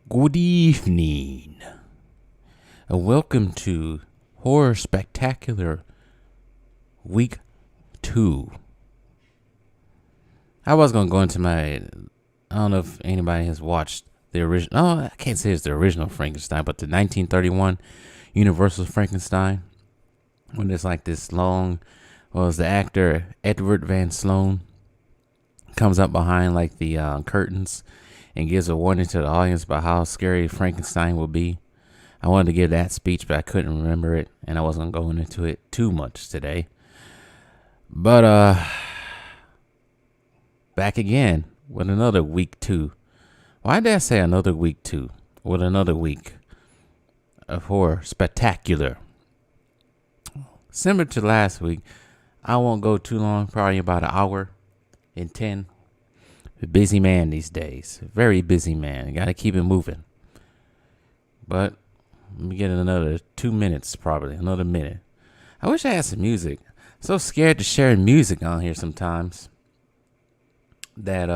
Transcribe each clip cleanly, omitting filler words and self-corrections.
Good evening, and welcome to Horror Spectacular Week 2. I was going to go into I don't know if anybody has watched the original, I can't say it's the original Frankenstein, but the 1931 Universal Frankenstein, when there's like this long, the actor Edward Van Sloan comes up behind like the curtains and gives a warning to the audience about how scary Frankenstein will be. I wanted to give that speech, but I couldn't remember it, and I wasn't going into it too much today. But back again with another week 2. Why did I say another week 2? With another week of horror spectacular. Similar to last week, I won't go too long, probably about an hour and 10. A busy man these days. Very busy man. You gotta keep it moving. But let me get another 2 minutes, probably. Another minute. I wish I had some music. So scared to share music on here sometimes that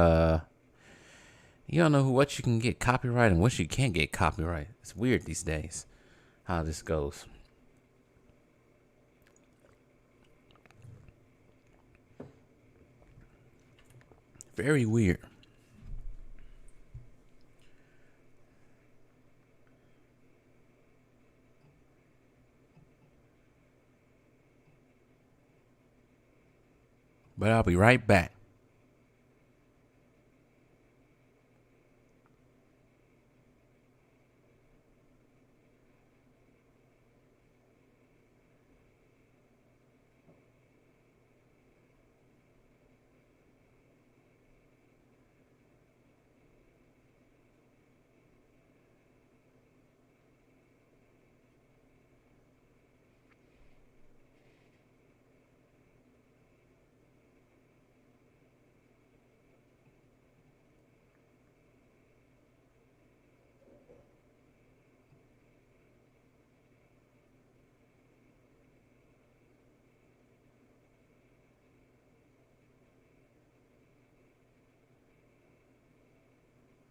you don't know what you can get copyright and what you can't get copyright. It's weird these days how this goes. Very weird. But I'll be right back.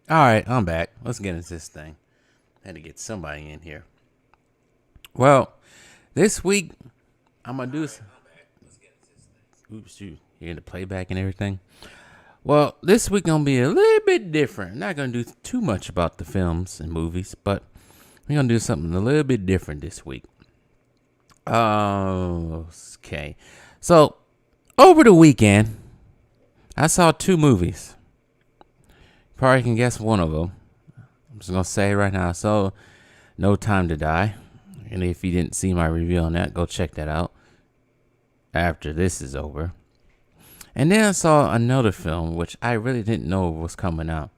All right, I'm back. Let's get into this thing. Had to get somebody in here. Well, this week I'm gonna do. Oops, you hear the playback and everything. Well, this week gonna be a little bit different. Not gonna do too much about the films and movies, but we're gonna do something a little bit different this week. Okay. So over the weekend, I saw 2 movies. Probably can guess one of them. I'm just gonna say right now. So, No Time to Die, and if you didn't see my review on that, go check that out after this is over. And then I saw another film which I really didn't know was coming out,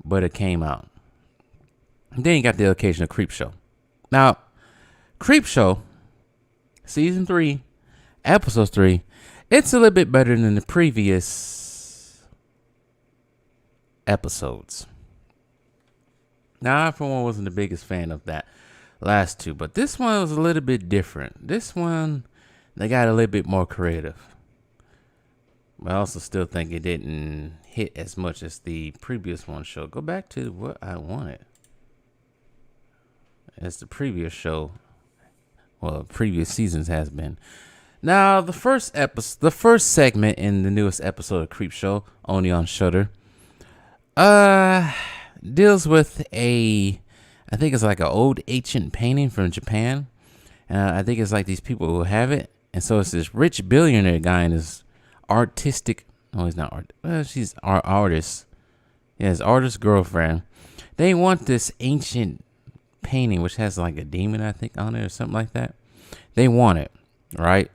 but it came out. And then you got the occasional Creepshow. Now, Creepshow, season 3, episode 3, it's a little bit better than the previous episodes. Now, I for one wasn't the biggest fan of that last 2, but this one was a little bit different. This one, they got a little bit more creative. But I also still think it didn't hit as much as the previous one show. Go back to what I wanted. As the previous show, well, previous seasons has been. Now, the first segment in the newest episode of Creepshow, only on Shudder, deals with I think it's like an old ancient painting from Japan. I think it's like these people who have it. And so it's this rich billionaire guy and his artistic, no, he's not art. Well, she's our artist. Yeah, his artist girlfriend. They want this ancient painting, which has like a demon, I think, on it or something like that. They want it, right?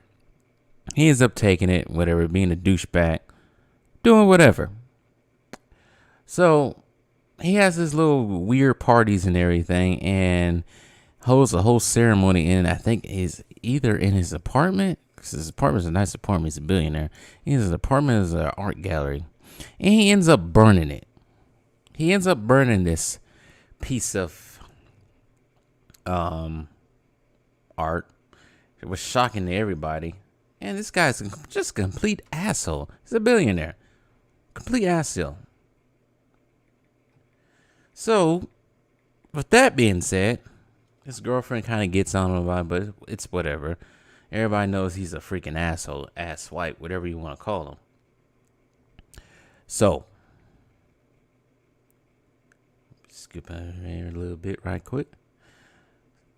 He ends up taking it, whatever, being a douchebag, doing whatever. So he has his little weird parties and everything, and holds a whole ceremony in, I think, is either in his apartment, because his apartment's a nice apartment, he's a billionaire. His apartment is an art gallery, and he ends up burning it. He ends up burning this piece of art. It was shocking to everybody. And this guy's just a complete asshole. He's a billionaire. Complete asshole. So, with that being said, his girlfriend kind of gets on him about it, but it's whatever. Everybody knows he's a freaking asshole, ass white, whatever you want to call him. So, skip over here a little bit right quick.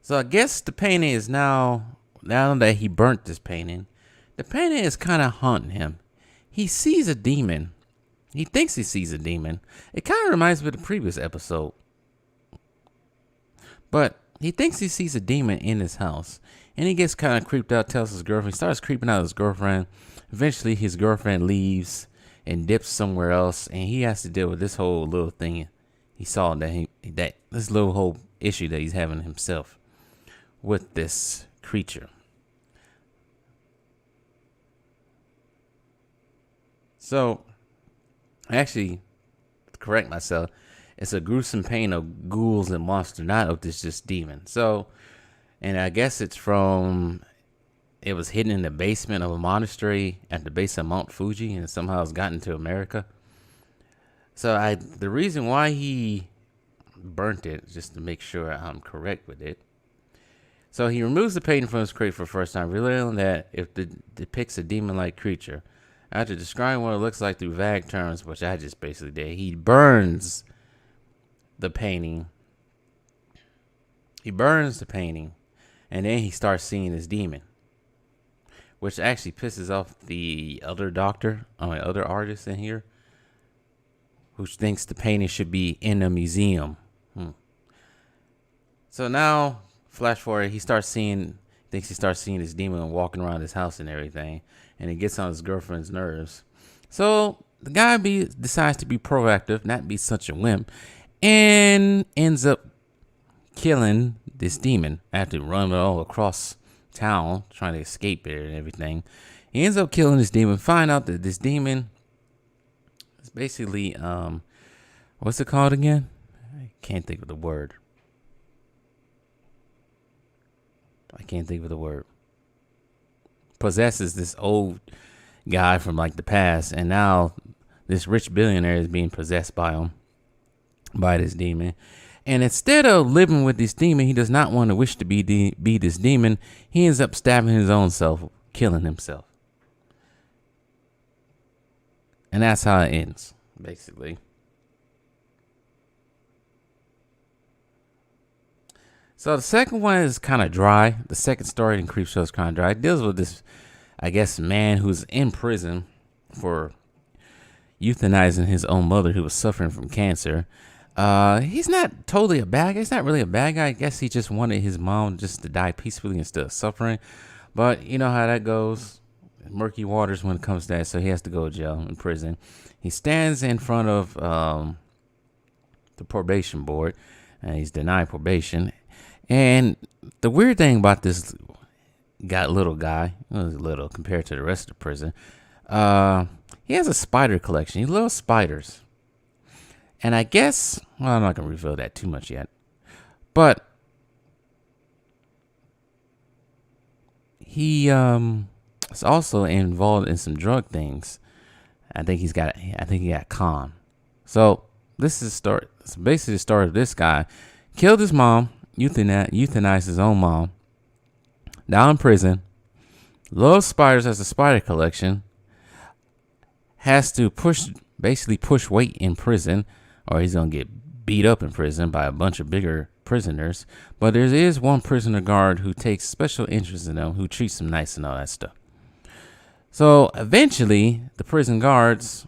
So I guess the painting is now that he burnt this painting, the painting is kind of haunting him. He sees a demon. He thinks he sees a demon. It kind of reminds me of the previous episode. But he thinks he sees a demon in his house. And he gets kind of creeped out, tells his girlfriend. He starts creeping out his girlfriend. Eventually, his girlfriend leaves and dips somewhere else. And he has to deal with this whole little thing he saw, that this little whole issue that he's having himself with this creature. So, actually, to correct myself, it's a gruesome painting of ghouls and monsters, not of this just demon. So, and I guess it was hidden in the basement of a monastery at the base of Mount Fuji, and somehow it's gotten to America. So the reason why he burnt it, just to make sure I'm correct with it. So he removes the painting from his crate for the first time, revealing that it depicts a demon-like creature. After describing what it looks like through vague terms, which I just basically did, he burns the painting. He burns the painting, and then he starts seeing this demon, which actually pisses off the other other artist in here, who thinks the painting should be in a museum. So now, flash forward, he starts seeing this demon walking around his house and everything, and it gets on his girlfriend's nerves. So the guy decides to be proactive, not be such a wimp, and ends up killing this demon after running all across town trying to escape it and everything. He ends up killing this demon. Find out that this demon is basically what's it called again? I can't think of the word. Possesses this old guy from like the past, and now this rich billionaire is being possessed by this demon. And instead of living with this demon, he does not want to wish to be this demon. He ends up stabbing his own self, killing himself. And that's how it ends, basically. So the second one is kind of dry. The second story in Creepshow is kind of dry. It deals with this, I guess, man who's in prison for euthanizing his own mother who was suffering from cancer. He's not totally a bad guy. He's not really a bad guy. I guess he just wanted his mom just to die peacefully instead of suffering. But you know how that goes. Murky waters when it comes to that. So he has to go to jail, in prison. He stands in front of the probation board, and he's denied probation. And the weird thing about this little guy, it was little compared to the rest of the prison, he has a spider collection. He loves spiders. And I guess, well, I'm not going to reveal that too much yet. But he is also involved in some drug things. I think he got con. So this is the story. So basically the story of this guy. Killed his mom, euthanized his own mom. Now in prison. Loves spiders, has a spider collection. Has to push weight in prison, or he's going to get beat up in prison by a bunch of bigger prisoners. But there is one prisoner guard who takes special interest in them, who treats them nice and all that stuff. So eventually, the prisoners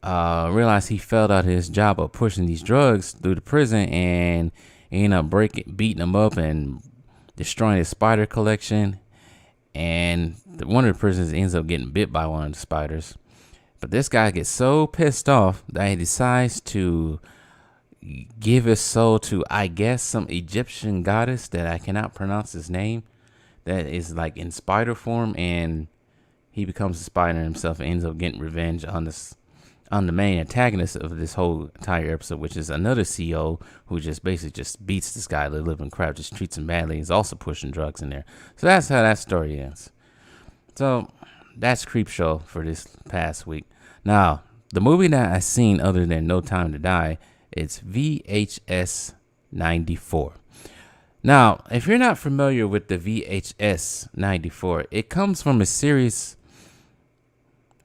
realized he failed out his job of pushing these drugs through the prison, and ended up beating them up and destroying his spider collection. And one of the prisoners ends up getting bit by one of the spiders. But this guy gets so pissed off that he decides to give his soul to, I guess, some Egyptian goddess that I cannot pronounce his name, that is like in spider form, and he becomes a spider himself and ends up getting revenge on the main antagonist of this whole entire episode, which is another CEO who just basically just beats this guy, the living crap, just treats him badly. He's also pushing drugs in there. So that's how that story ends. So that's Creepshow for this past week. Now, the movie that I seen other than No Time to Die It's VHS 94. Now, if you're not familiar with the VHS 94, it comes from a series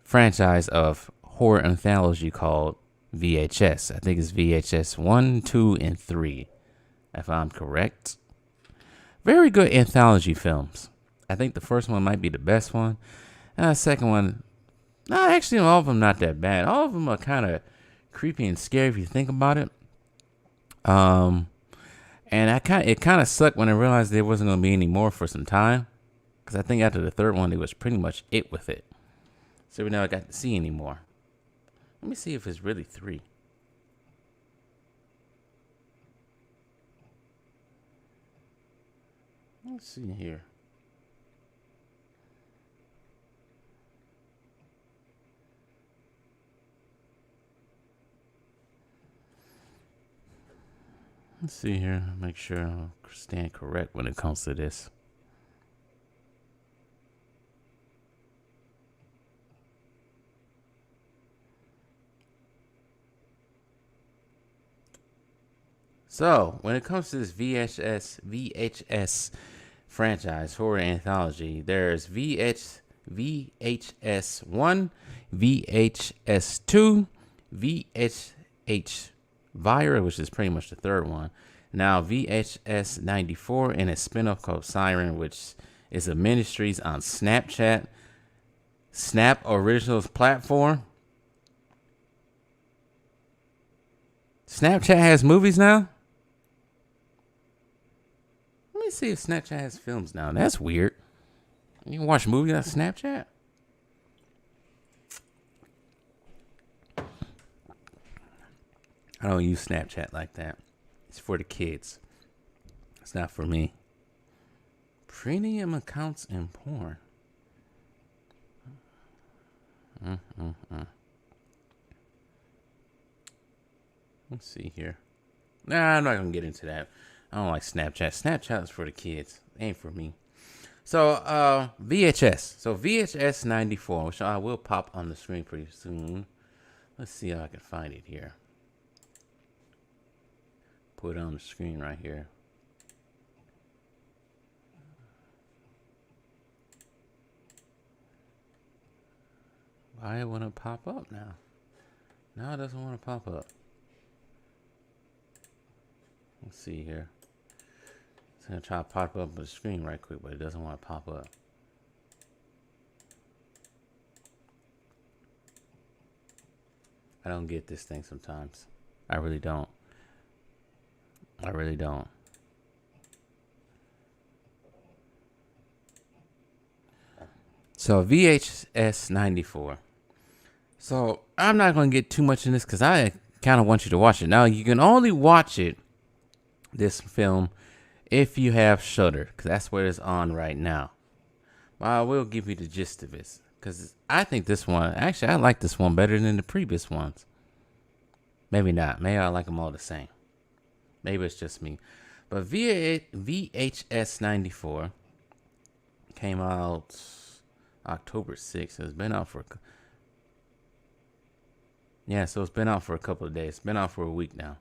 franchise of horror anthology called VHS. I think it's VHS 1, 2, and 3, if I'm correct. Very good anthology films. I think the first one might be the best one. And the second one, no, actually, all of them not that bad. All of them are kind of creepy and scary if you think about it. And it kind of sucked when I realized there wasn't going to be any more for some time. Because I think after the third one, it was pretty much it with it. So we never got to see any more. Let me see if it's really 3. Let's see here. Let's see here. Make sure I stand correct when it comes to this. So, when it comes to this VHS franchise horror anthology, there's VHS 1, VHS 2, VHS Vira, which is pretty much the third one. Now VHS 94 and a spinoff called Siren, which is a ministries on Snapchat, Snap Originals platform. Snapchat has movies now? Let me see if Snapchat has films now. That's weird. You can watch movies on Snapchat? I don't use Snapchat like that. It's for the kids. It's not for me. Premium accounts and porn. Let's see here. Nah, I'm not going to get into that. I don't like Snapchat. Snapchat is for the kids. It ain't for me. So, VHS. So, VHS 94, which I will pop on the screen pretty soon. Let's see how I can find it here. Put it on the screen right here. Why it wouldn't pop up now? Now it doesn't want to pop up. Let's see here. It's going to try to pop up on the screen right quick, but it doesn't want to pop up. I don't get this thing sometimes. I really don't. I really don't. So VHS 94. So I'm not going to get too much in this because I kind of want you to watch it. Now you can only watch it, this film, if you have Shudder, because that's where it's on right now. But I will give you the gist of it, because I think this one, actually I like this one better than the previous ones. Maybe not. Maybe I like them all the same. Maybe it's just me. But VHS 94 came out October 6th. It's been out for... Yeah, so it's been out for a couple of days. It's been out for a week now.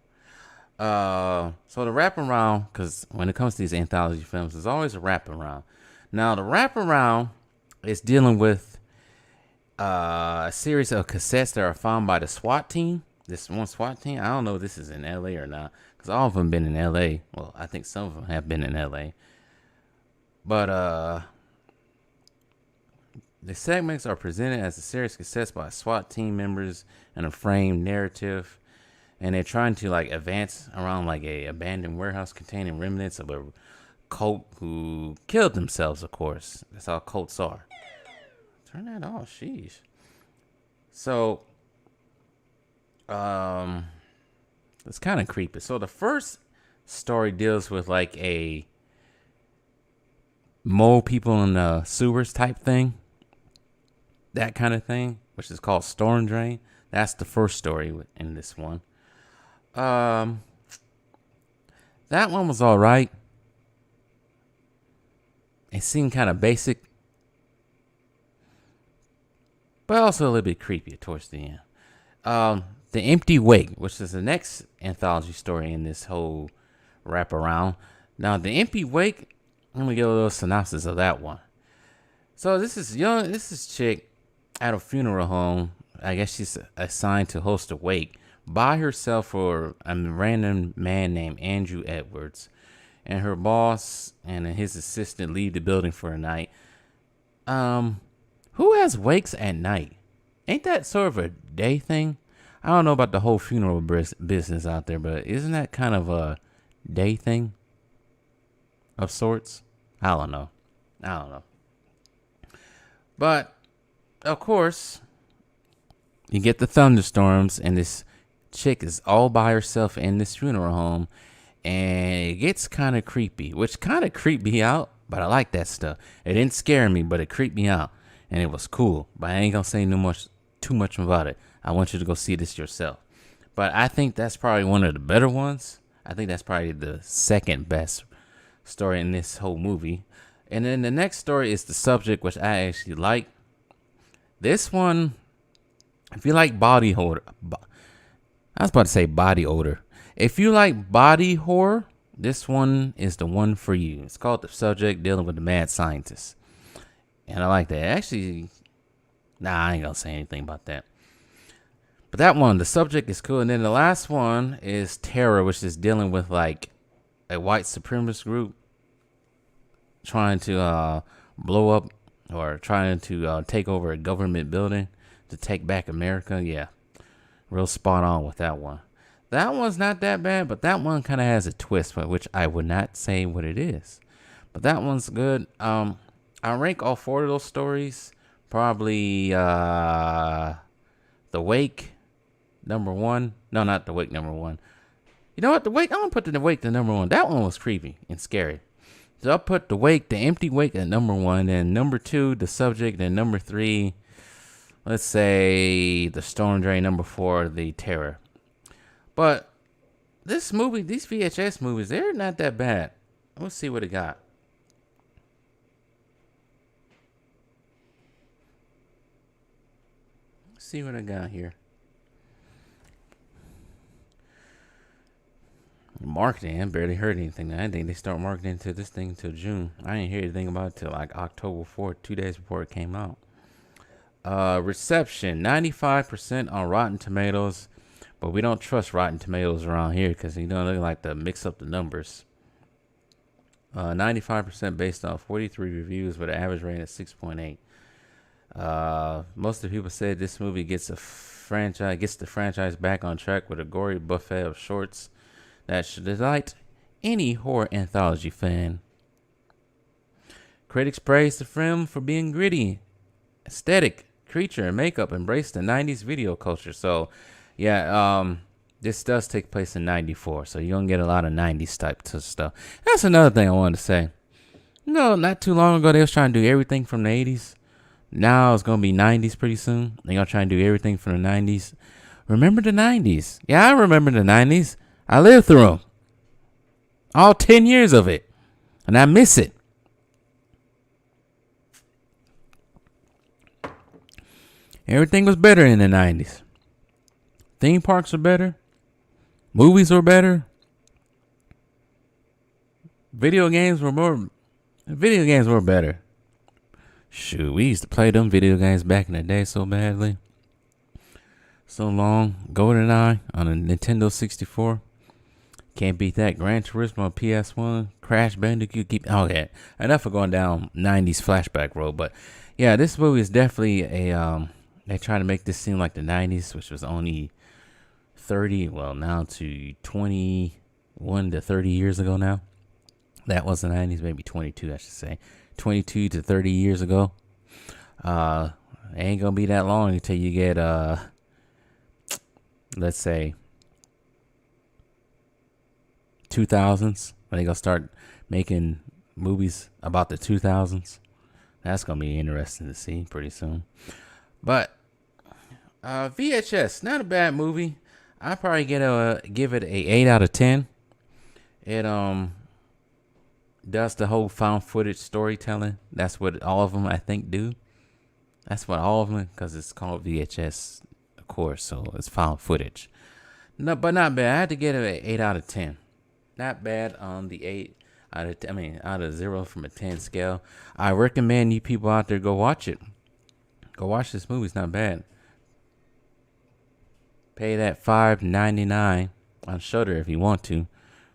So the wraparound, because when it comes to these anthology films, there's always a wraparound. Now, the wraparound is dealing with a series of cassettes that are found by the SWAT team. This one SWAT team, I don't know if this is in LA or not, because all of them been in LA. Well, I think some of them have been in LA. But the segments are presented as a series of cassettes by SWAT team members and a framed narrative. And they're trying to like advance around like a abandoned warehouse containing remnants of a cult who killed themselves, of course. That's how cults are. Turn that off, sheesh. So, it's kind of creepy. So the first story deals with like a mole people in the sewers type thing. That kind of thing, which is called Storm Drain. That's the first story in this one. That one was all right. It seemed kind of basic, but also a little bit creepy towards the end. The Empty Wake, which is the next anthology story in this whole wraparound. Now, The Empty Wake, let me give a little synopsis of that one. So this is chick at a funeral home. I guess she's assigned to host a wake by herself for a random man named Andrew Edwards. And her boss and his assistant leave the building for a night. Who has wakes at night? Ain't that sort of a day thing? I don't know about the whole funeral business out there, but isn't that kind of a day thing of sorts? I don't know. But, of course, you get the thunderstorms, and this chick is all by herself in this funeral home, and it gets kind of creepy, which kind of creeped me out, but I like that stuff. It didn't scare me, but it creeped me out, and it was cool. But I ain't gonna say too much about it. I want you to go see this yourself. But I think that's probably one of the better ones. I think that's probably the second best story in this whole movie. And then the next story is The Subject, which I actually like. This one, if you like body horror, I was about to say body odor. If you like body horror, this one is the one for you. It's called The Subject, dealing with the mad scientist. And I like that. Actually, I ain't gonna say anything about that. But that one, The Subject, is cool. And then the last one is Terror, which is dealing with like a white supremacist group trying to blow up or trying to take over a government building to take back America. Yeah, real spot on with that one. That one's not that bad, but that one kind of has a twist, which I would not say what it is. But that one's good. I rank all four of those stories probably The Wake number one. No, not The Wake number one. You know what? The Wake. I'm gonna put The Wake to number one. That one was creepy and scary. So I'll put The Wake, The Empty Wake at number one, and number two, The Subject, and number three, let's say The Storm Drain, number four, The Terror. But this movie, these VHS movies, they're not that bad. Let's see what it got. Let's see what I got here. Marketing, I barely heard anything. I didn't think they start marketing to this thing until June. I didn't hear anything about it till like October 4th, 2 days before it came out. Reception, 95% on Rotten Tomatoes. But we don't trust Rotten Tomatoes around here because they like to mix up the numbers. 95% based on 43 reviews with an average rating of 6.8. Most of the people said this movie gets the franchise back on track with a gory buffet of shorts that should delight any horror anthology fan. Critics praised the film for being gritty, aesthetic, creature, and makeup, embraced the 90s video culture. So, yeah, this does take place in 94, so you're going to get a lot of 90s type of stuff. That's another thing I wanted to say. Not too long ago, they was trying to do everything from the 80s. Now it's going to be 90s pretty soon. They're going to try and do everything from the 90s. Remember the 90s? Yeah, I remember the 90s. I lived through them. All 10 years of it. And I miss it. Everything was better in the 90s. Theme parks were better. Movies were better. Video games were better. Shoot, we used to play them video games back in the day so badly. So long. GoldenEye on a Nintendo 64. Can't beat that. Gran Turismo on PS1. Crash Bandicoot. Okay, enough of going down 90s flashback road. But yeah, this movie is definitely they try to make this seem like the 90s, which was only 30, well, now to 21 to 30 years ago now. That was the 90s, maybe 22, I should say. 22 to 30 years ago. It ain't gonna be that long until you get, let's say, 2000s. When they gonna start making movies about the 2000s. That's gonna be interesting to see pretty soon. But VHS, not a bad movie. I probably give it a 8 out of 10. It does the whole found footage storytelling. That's what all of them I think do. That's what all of them, because it's called VHS, of course, so it's found footage. No, but not bad. I had to get it an 8 out of 10. Not bad on the 8 out of 10, out of 0 from a 10 scale. I recommend you people out there go watch it. Go watch this movie. It's not bad. Pay that $5.99 on Shudder if you want to,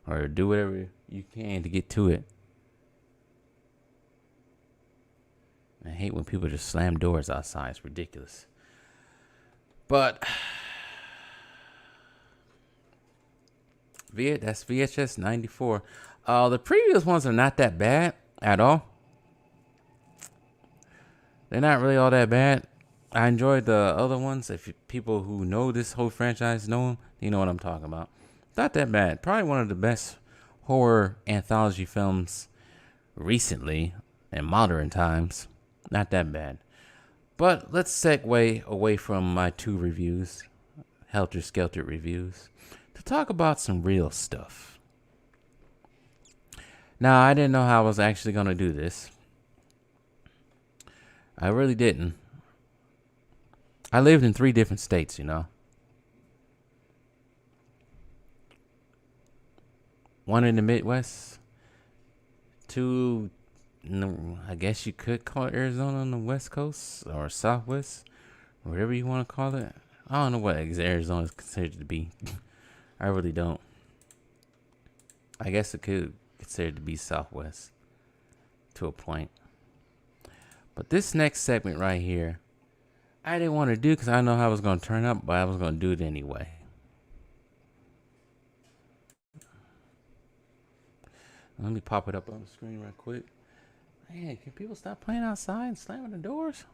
or do whatever you can to get to it. I hate when people just slam doors outside. It's ridiculous. But that's VHS 94. The previous ones are not that bad at all. They're not really all that bad. I enjoyed the other ones. If people who know this whole franchise know them, you know what I'm talking about. Not that bad. Probably one of the best horror anthology films recently in modern times. Not that bad. But let's segue away from my 2 reviews, Helter Skelter reviews, to talk about some real stuff. Now, I didn't know how I was actually going to do this. I really didn't. I lived in 3 different states, you know. One in the Midwest, 2, I guess you could call it Arizona on the West Coast or Southwest, whatever you want to call it. I don't know what Arizona is considered to be. I really don't. I guess it could considered to be Southwest to a point. But this next segment right here, I didn't want to do because I know how it was going to turn up, but I was going to do it anyway. Let me pop it up on the screen real quick. Man, can people stop playing outside and slamming the doors?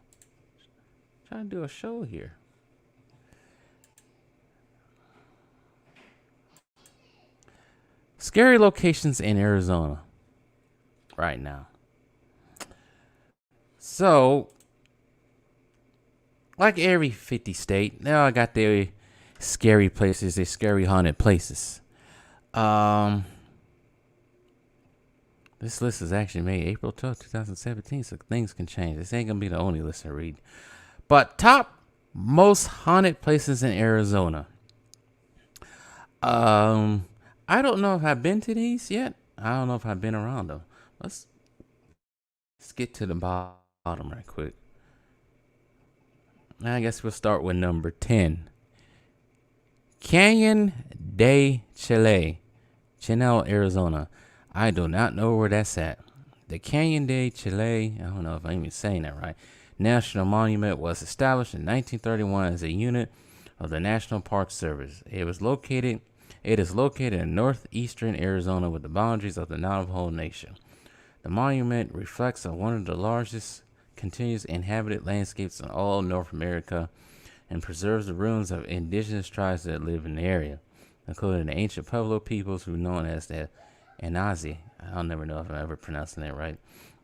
Trying to do a show here. Scary locations in Arizona right now. So, like every 50 state, now I got their scary places, their scary haunted places. This list is actually made April 12th, 2017, so things can change. This ain't going to be the only list I read. But top most haunted places in Arizona. I don't know if I've been to these yet. I don't know if I've been around them. Let's get to the bottom right quick. I guess we'll start with number 10. Canyon de Chile, Chinel, Arizona. I do not know where that's at. The Canyon de Chile, I don't know if I'm even saying that right, National Monument was established in 1931 as a unit of the National Park Service. It is located in northeastern Arizona with the boundaries of the Navajo Nation. The monument reflects on one of the largest continuous inhabited landscapes in all North America and preserves the ruins of indigenous tribes that live in the area, including the ancient Pueblo peoples who are known as the Anazi. I'll never know if I'm ever pronouncing that right.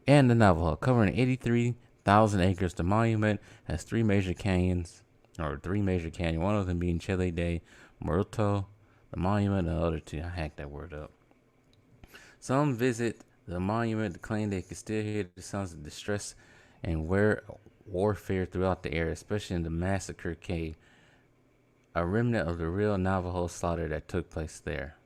And the Navajo, covering 83,000 acres. The monument has 3 major canyons, one of them being Chile de Muerto, the monument, and the other 2, I hacked that word up. Some visit the monument to claim they can still hear the sounds of distress and warfare throughout the area, especially in the Massacre Cave, a remnant of the real Navajo slaughter that took place there.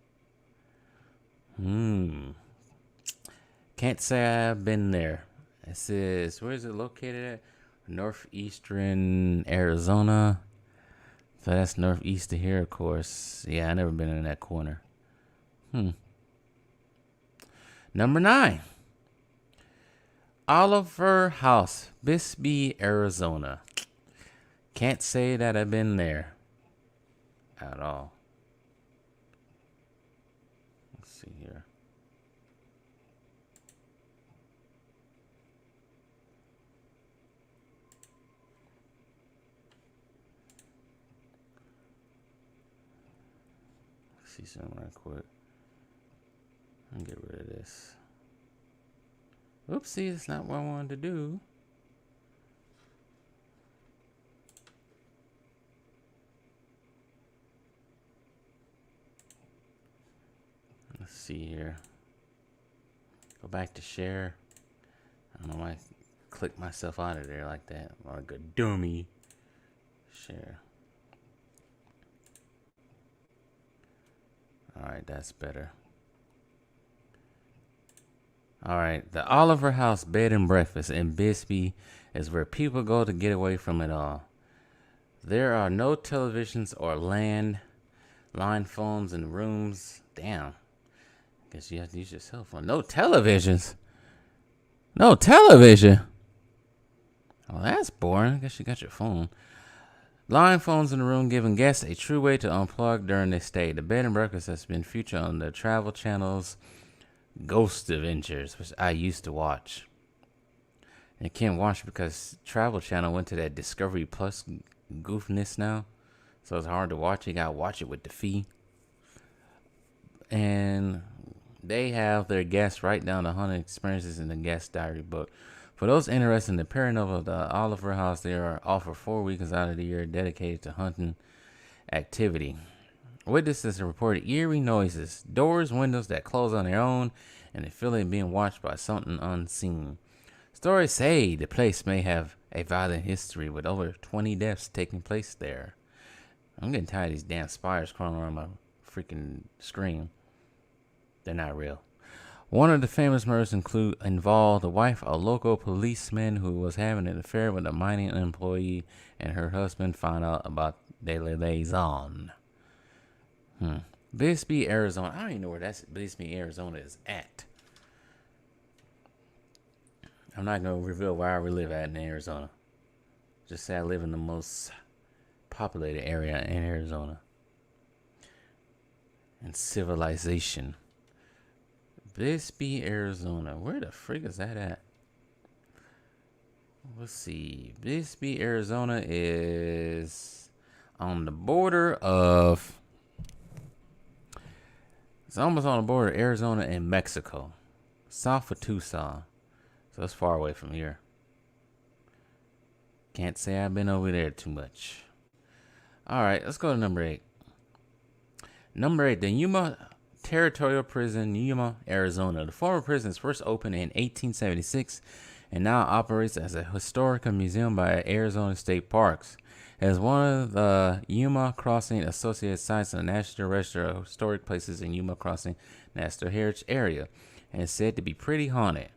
Can't say I've been there. It says, where is it located at? Northeastern Arizona. So that's northeast of here, of course. Yeah, I never been in that corner. Number 9. Oliver House, Bisbee, Arizona. Can't say that I've been there at all. Let's see here. See something right quick. I'll get rid of this. Oopsie, it's not what I wanted to do. Let's see here. Go back to share. I don't know why I clicked myself out of there like that. Like a dummy. Share. All right, that's better. All right, the Oliver House Bed and Breakfast in Bisbee is where people go to get away from it all. There are no televisions or line phones in rooms. Damn. Guess you have to use your cell phone. No televisions. No television. Oh, that's boring. I guess you got your phone. Line phones in the room, giving guests a true way to unplug during their stay. The Bed and Breakfast has been featured on the Travel Channel's Ghost Adventures, which I used to watch. And can't watch because Travel Channel went to that Discovery Plus goofness now. So it's hard to watch. You gotta watch it with the fee. And they have their guests write down the haunted experiences in the guest diary book. For those interested in the paranormal of the Oliver House, they are offered 4 weeks out of the year dedicated to hunting activity. Witnesses have reported eerie noises, doors, windows that close on their own, and the feeling of being watched by something unseen. Stories say the place may have a violent history with over 20 deaths taking place there. I'm getting tired of these damn spiders crawling around my freaking screen. They're not real. One of the famous murders involved the wife of a local policeman who was having an affair with a mining employee, and her husband found out about their liaison. Bisbee, Arizona. I don't even know where Bisbee, Arizona is at. I'm not going to reveal where I live at in Arizona. Just say I live in the most populated area in Arizona. And civilization. Bisbee, Arizona. Where the frig is that at? Let's see. Bisbee, Arizona is on the border of... It's almost on the border of Arizona and Mexico. South of Tucson. So it's far away from here. Can't say I've been over there too much. Alright, let's go to number 8. Number 8, the Yuma Territorial Prison, Yuma, Arizona. The former prison was first opened in 1876 and now operates as a historical museum by Arizona State Parks. As one of the Yuma Crossing Associated Sites on the National Register of Historic Places in Yuma Crossing National Heritage Area, and is said to be pretty haunted.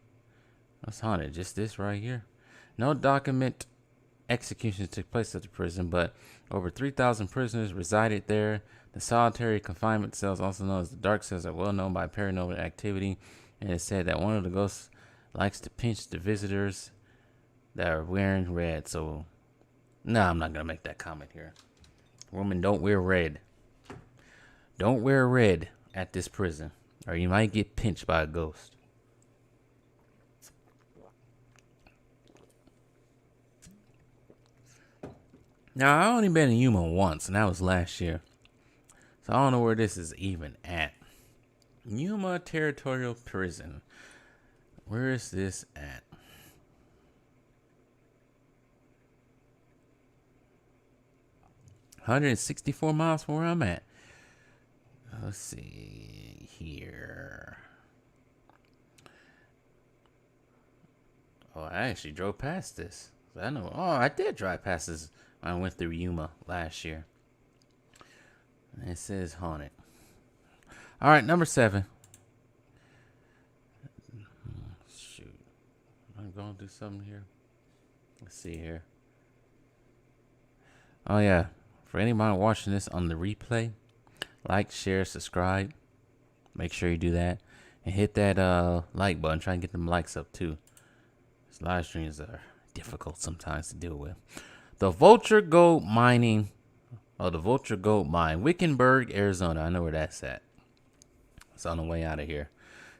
What's haunted? Just this right here. No document executions took place at the prison, but over 3,000 prisoners resided there. The solitary confinement cells, also known as the dark cells, are well known by paranormal activity, and it's said that one of the ghosts likes to pinch the visitors that are wearing red. So, no, I'm not going to make that comment here. Women, don't wear red. Don't wear red at this prison, or you might get pinched by a ghost. Now, I only been in Yuma once, and that was last year. So I don't know where this is even at. Yuma Territorial Prison. Where is this at? $164 miles from where I'm at. Let's see here. Oh, I actually drove past this. I know. Oh, I did drive past this when I went through Yuma last year. It says haunted. All right, number 7. Shoot. I'm going to do something here. Let's see here. Oh, yeah. For anybody watching this on the replay, like, share, subscribe. Make sure you do that. And hit that like button. Try and get them likes up, too. These live streams are difficult sometimes to deal with. The Vulture Gold Mining... Oh, the Vulture Gold Mine, Wickenburg, Arizona. I know where that's at. It's on the way out of here.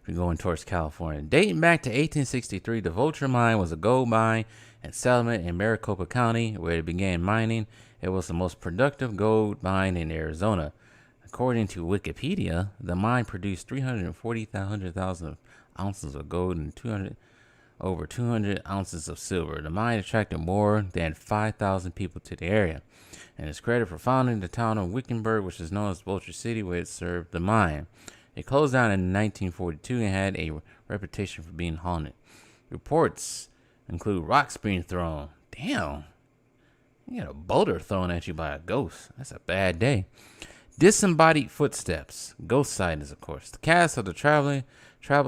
If you're going towards California. Dating back to 1863, the Vulture Mine was a gold mine and settlement in Maricopa County where it began mining. It was the most productive gold mine in Arizona. According to Wikipedia, the mine produced 340,000 ounces of gold and over 200 ounces of silver. The mine attracted more than 5,000 people to the area, and is credited for founding the town of Wickenburg, which is known as Vulture City, where it served the mine. It closed down in 1942 and had a reputation for being haunted. Reports include rocks being thrown. Damn. You got a boulder thrown at you by a ghost. That's a bad day. Disembodied footsteps, ghost sightings, of course. The cast of the travel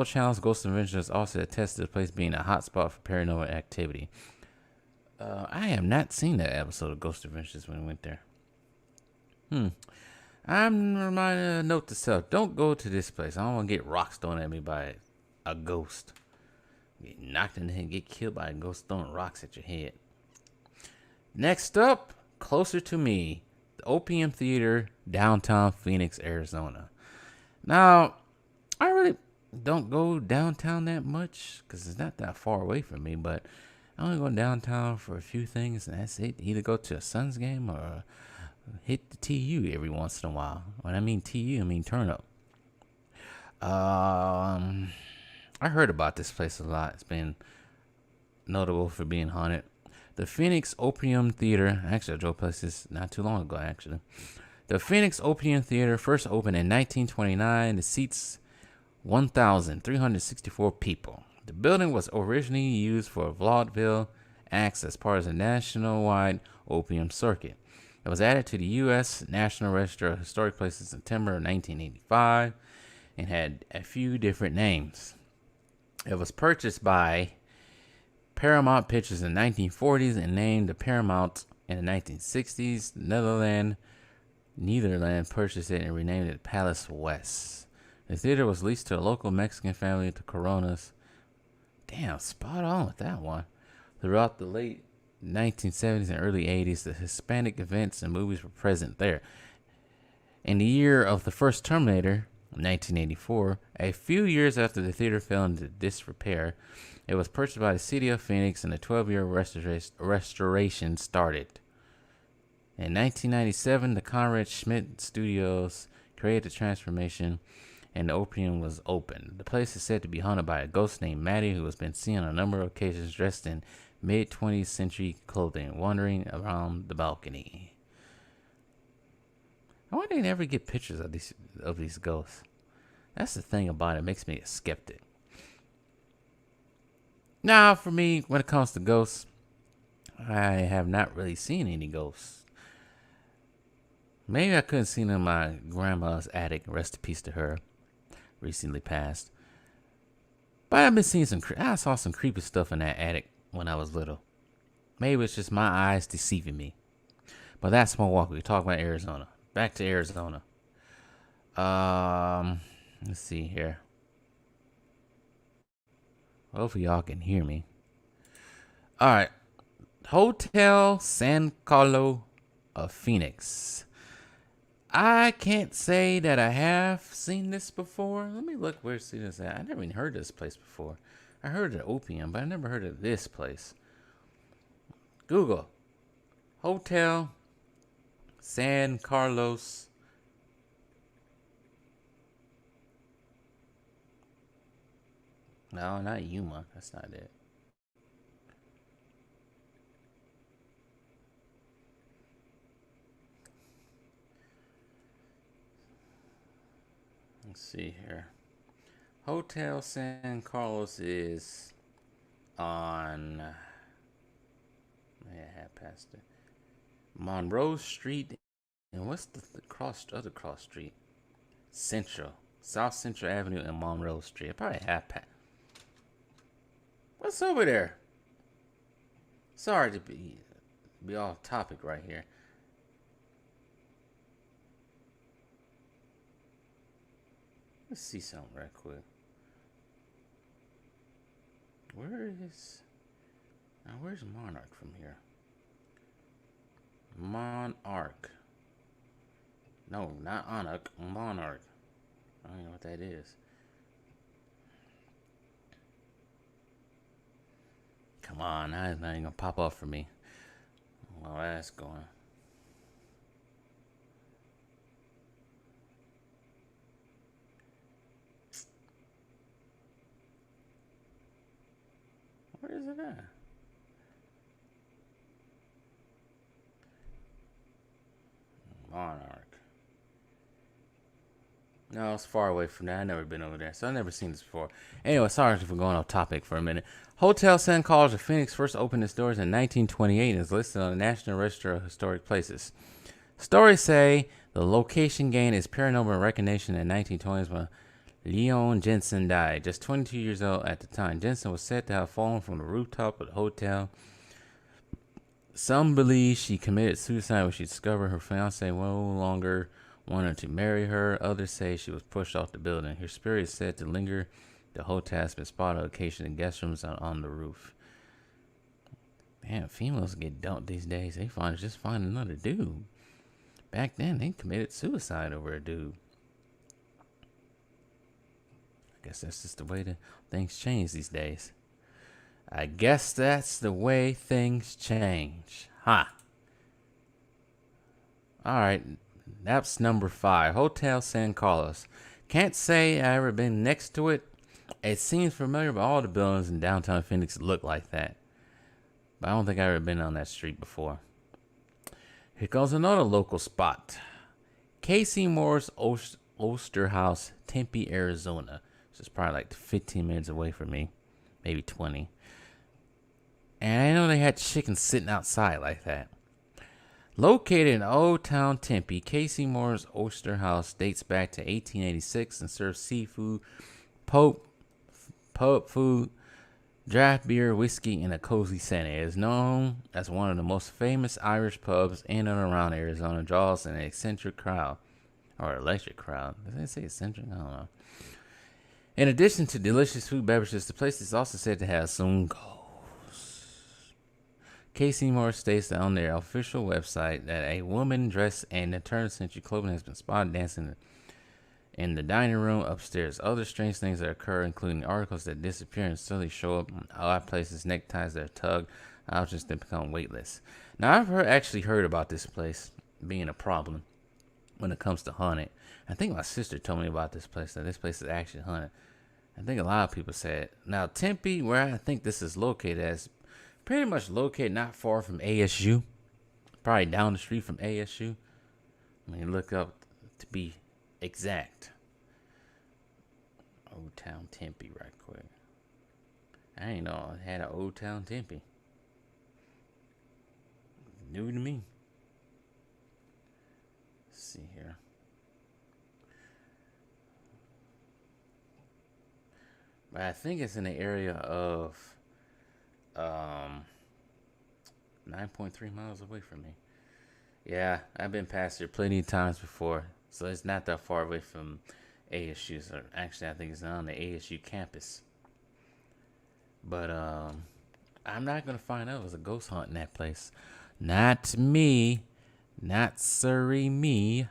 channel's Ghost Adventures also attested to the place being a hotspot for paranormal activity. I have not seen that episode of Ghost Adventures when we went there. I'm reminded of note to self: don't go to this place. I don't want to get rocks thrown at me by a ghost. Get knocked in the head, get killed by a ghost throwing rocks at your head. Next up, closer to me, the Opium Theater, downtown Phoenix, Arizona. Now, I really don't go downtown that much because it's not that far away from me, but I only go downtown for a few things, and that's it. Either go to a Suns game or hit the TU every once in a while. When I mean TU, I mean turn up. I heard about this place a lot. It's been notable for being haunted. The Phoenix Opium Theater, actually I drove places not too long ago actually. The Phoenix Opium Theater first opened in 1929. It seats 1,364 people. The building was originally used for vaudeville acts as part of the nationwide opium circuit. It was added to the U.S. National Register of Historic Places in September of 1985 and had a few different names. It was purchased by Paramount Pictures in the 1940s and named the Paramount in the 1960s. Netherlands purchased it and renamed it Palace West. The theater was leased to a local Mexican family, the Coronas. Damn, spot on with that one. Throughout the late 1970s and early 80s, the Hispanic events and movies were present there. In the year of the first Terminator, 1984, a few years after the theater fell into disrepair, it was purchased by the city of Phoenix and a 12-year restoration started. In 1997, the Conrad Schmidt Studios created the transformation and the Opium was opened. The place is said to be haunted by a ghost named Maddie, who has been seen on a number of occasions dressed in mid-20th century clothing, wandering around the balcony. I wonder they never get pictures of these ghosts. That's the thing about it. It makes me a skeptic. Now, for me, when it comes to ghosts, I have not really seen any ghosts. Maybe I couldn't see them in my grandma's attic. Rest in peace to her. Recently passed. But I've been seeing I saw some creepy stuff in that attic when I was little. Maybe it's just my eyes deceiving me. But that's my walk. We talk about Arizona. Back to Arizona. Let's see here. Hopefully y'all can hear me. All right. Hotel San Carlos of Phoenix. I can't say that I have seen this before. Let me look where see this at. I never even heard of this place before. I heard of Opium, but I never heard of this place. Google. Hotel San Carlos. No, not Yuma. That's not it. Let's see here. Hotel San Carlos is on. Yeah, I had past it. Monroe Street, and what's the other cross street? Central, South Central Avenue and Monroe Street. I probably have past. What's over there? Sorry to be off topic right here. Let's see something right quick. Where's Monarch from here? Monarch. No, not Monarch. Monarch. I don't know what that is. Come on, now it's not even gonna pop up for me. Well, that's going. Where is it at? Monarch. No, it's far away from that. I've never been over there, so I've never seen this before. Anyway, sorry for going off topic for a minute. Hotel San Carlos of Phoenix first opened its doors in 1928 and is listed on the National Register of Historic Places. Stories say The location gained its paranormal recognition in 1920s when Leon Jensen died, just 22 years old at the time. Jensen was said to have fallen from the rooftop of the hotel. Some believe she committed suicide when she discovered her fiancé no longer wanted to marry her. Others say she was pushed off the building. Her spirit is said to linger. The hotel has been spotted on occasion in guest rooms and on the roof. Man, females get dumped these days. They just find another dude. Back then, they committed suicide over a dude. I guess that's just the way that things change these days. I guess that's the way things change. Huh. Alright, that's number 5. Hotel San Carlos. Can't say I ever been next to it. It seems familiar, but all the buildings in downtown Phoenix look like that. But I don't think I've ever been on that street before. Here goes another local spot. Casey Moore's Oyster House, Tempe, Arizona. Which is probably like 15 minutes away from me. Maybe 20. And I know they had chickens sitting outside like that. Located in Old Town Tempe, Casey Moore's Oyster House dates back to 1886 and serves seafood, pub food, draft beer, whiskey, and a cozy setting. It is known as one of the most famous Irish pubs in and around Arizona. Draws an eccentric crowd, or electric crowd. Did they say eccentric? I don't know. In addition to delicious food beverages, the place is also said to have some ghosts. Casey Moore states that on their official website that a woman dressed in the turn-of-century clothing has been spotted dancing in the dining room upstairs. Other strange things that occur, including articles that disappear and suddenly show up in odd places, neckties that are tugged, options that become weightless. Now, I've actually heard about this place being a problem when it comes to haunted. I think my sister told me about this place, that this place is actually haunted. I think a lot of people say it. Now, Tempe, where I think this is located, is pretty much located not far from ASU. Probably down the street from ASU. I mean, look up to be exact. Old Town Tempe right quick. I didn't know it had an Old Town Tempe. New to me. Let's see here. But I think it's in the area of 9.3 miles away from me. Yeah, I've been past there plenty of times before, so it's not that far away from ASU. So actually, I think it's on the ASU campus. But I'm not gonna find out there's a ghost hunt in that place. Not me, not sorry me.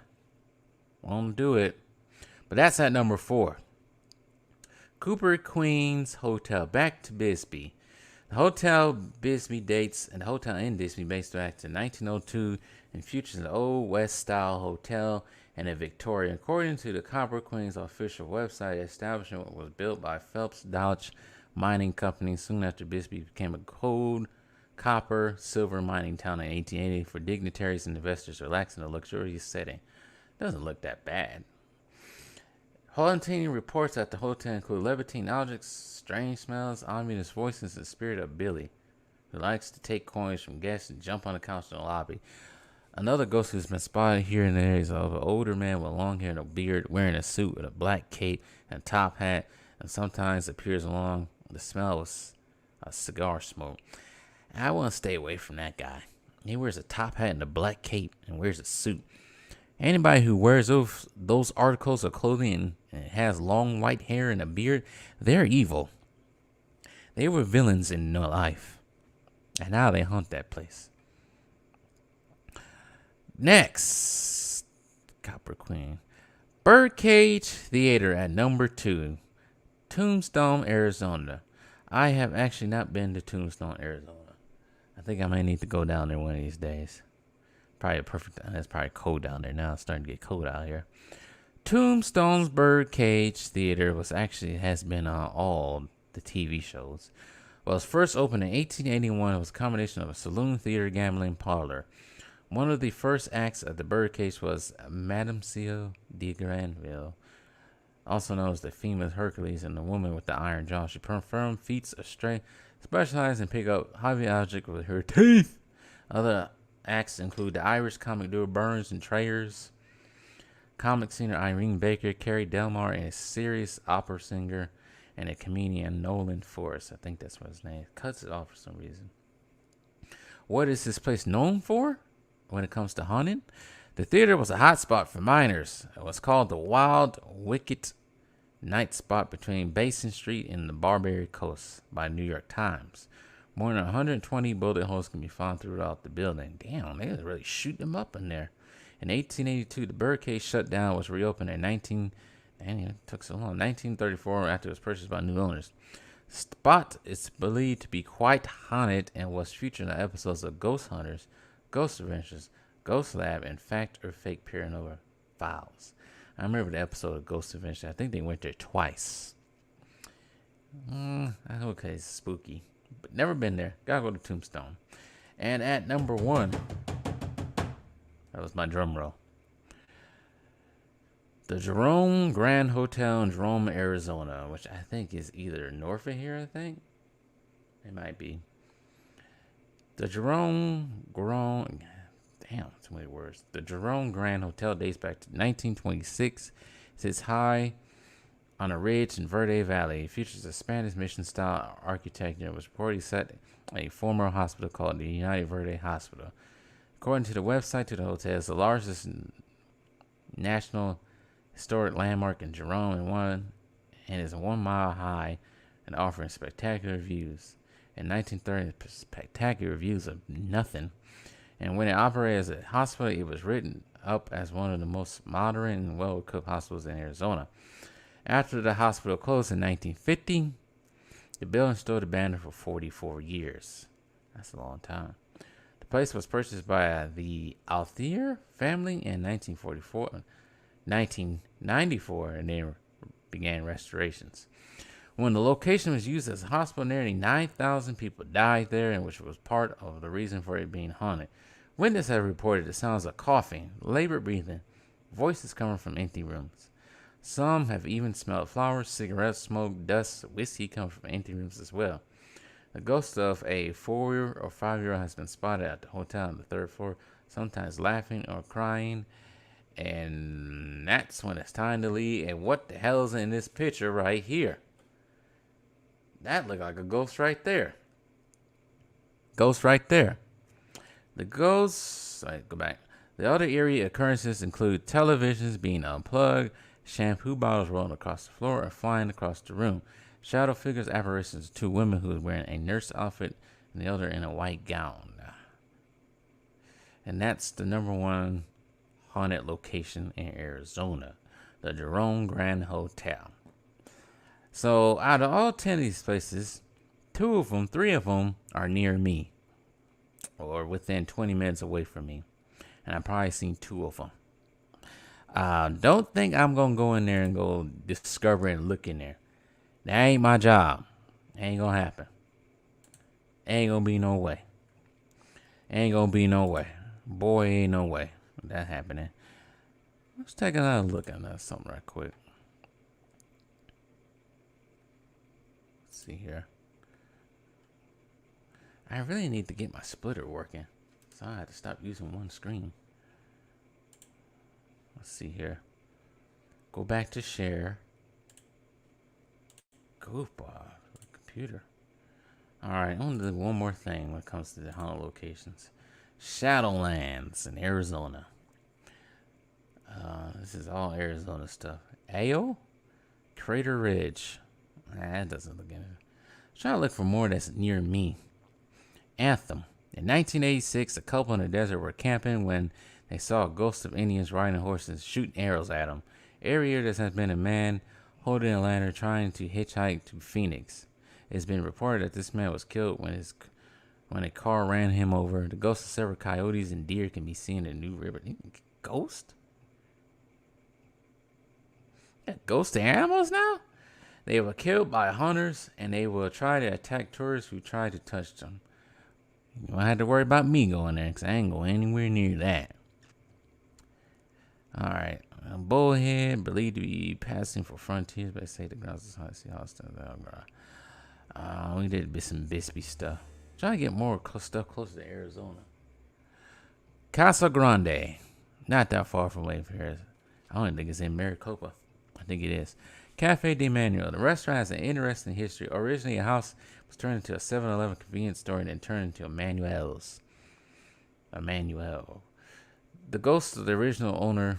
Won't do it. But that's at number 4. Cooper Queens Hotel. Back to Bisbee. The Hotel Bisbee dates, and the hotel in Bisbee dates back to 1902 and features an Old West style hotel and a Victorian. According to the Copper Queens official website, the establishment was built by Phelps Dodge Mining Company soon after Bisbee became a gold, copper, silver mining town in 1880 for dignitaries and investors to relax in a luxurious setting. Doesn't look that bad. Haunting reports at the hotel include levitating objects, strange smells, ominous voices, and the spirit of Billy, who likes to take coins from guests and jump on the couch in the lobby. Another ghost who's been spotted here and there is of an older man with long hair and a beard, wearing a suit with a black cape and a top hat, and sometimes appears along the smell of a cigar smoke. I want to stay away from that guy. He wears a top hat and a black cape and wears a suit. Anybody who wears those articles of clothing and has long white hair and a beard, they're evil. They were villains in real life. And now they haunt that place. Next, Copper Queen. Birdcage Theater at number 2. Tombstone, Arizona. I have actually not been to Tombstone, Arizona. I think I might need to go down there one of these days. Probably a perfect. It's probably cold down there now. It's starting to get cold out here. Tombstone's Birdcage Theater has been on all the TV shows. Well, it was first opened in 1881. It was a combination of a saloon, theater, gambling parlor. One of the first acts at the Birdcage was Mademoiselle de Granville, also known as the famous Hercules and the woman with the iron jaw. She performed feats of strength, specialized in pick up heavy objects with her teeth. Other acts include the Irish comic duo Burns and Trayers. comic singer Irene Baker, Carrie Delmar, and a serious opera singer and a comedian Nolan Forrest. I think that's what his name is. Cuts it off for some reason. What is this place known for when it comes to haunting? The theater was a hotspot for miners. It was called the Wild Wicked Night Spot between Basin Street and the Barbary Coast by New York Times. More than 120 bullet holes can be found throughout the building. Damn, they was really shooting them up in there. In 1882, the Birdcage shut down, was reopened in 1934 after it was purchased by new owners. The spot is believed to be quite haunted and was featured in episodes of Ghost Hunters, Ghost Adventures, Ghost Lab, and Fact or Fake Paranormal Files. I remember the episode of Ghost Adventures. I think they went there twice. Okay, it's spooky. But never been there. Gotta go to Tombstone. And at number 1, that was my drum roll, the Jerome Grand Hotel in Jerome, Arizona, which I think is either north of here, I think. It might be. The Jerome Grand Hotel dates back to 1926. It sits high on a ridge in Verde Valley. It features a Spanish mission-style architecture and was reportedly set at a former hospital called the United Verde Hospital. According to the website to the hotel, it's the largest national historic landmark in Jerome and is 1 mile high and offering spectacular views. In 1930, spectacular views of nothing. And when it operated as a hospital, it was written up as one of the most modern and well-equipped hospitals in Arizona. After the hospital closed in 1950, the building stood abandoned for 44 years. That's a long time. The place was purchased by the Althier family in 1994, and then began restorations. When the location was used as a hospital, nearly 9,000 people died there, and which was part of the reason for it being haunted. Witnesses have reported the sounds of coughing, labored breathing, voices coming from empty rooms. Some have even smelled flowers, cigarettes, smoke, dust, whiskey coming from empty rooms as well. The ghost of a 4 or 5-year-old has been spotted at the hotel on the 3rd floor, sometimes laughing or crying. And that's when it's time to leave. And what the hell is in this picture right here? That looked like a ghost right there. Ghost right there. The ghosts, go back. The other eerie occurrences include televisions being unplugged, shampoo bottles rolling across the floor or flying across the room. Shadow figures, apparitions of 2 women who were wearing a nurse outfit and the other in a white gown. And that's the number 1 haunted location in Arizona, the Jerome Grand Hotel. So out of all 10 of these places, 3 of them are near me or within 20 minutes away from me. And I've probably seen 2 of them. Don't think I'm going to go in there and go discover and look in there. That ain't my job. Ain't going to happen. Ain't going to be no way. Ain't going to be no way. Boy, ain't no way that happening. Let's take another look at that something right quick. Let's see here. I really need to get my splitter working. So I had to stop using one screen. Let's see here. Go back to share. Goofball. Computer. Alright, I'm going to do one more thing when it comes to the haunted locations. Shadowlands in Arizona. This is all Arizona stuff. Ayo? Crater Ridge. That doesn't look good. I'm trying to look for more that's near me. Anthem. In 1986, a couple in the desert were camping when they saw a ghost of Indians riding horses shooting arrows at them. Every year there has been a man holding a lantern trying to hitchhike to Phoenix. It's been reported that this man was killed when a car ran him over. The ghosts of several coyotes and deer can be seen in New River. Ghost? Yeah, ghost animals now? They were killed by hunters, and they will try to attack tourists who try to touch them. You don't have to worry about me going there, because I ain't going anywhere near that. Alright. Bullhead, believed to be passing for frontiers, but they say the grounds is hard to see hostile. We did some Bisbee stuff. Trying to get more stuff closer to Arizona. Casa Grande. Not that far from away from here. I don't think it's in Maricopa. I think it is. Cafe de Manuel. The restaurant has an interesting history. Originally, a house was turned into a 7-Eleven convenience store and then turned into a Manuel's. A Manuel. The ghost of the original owner,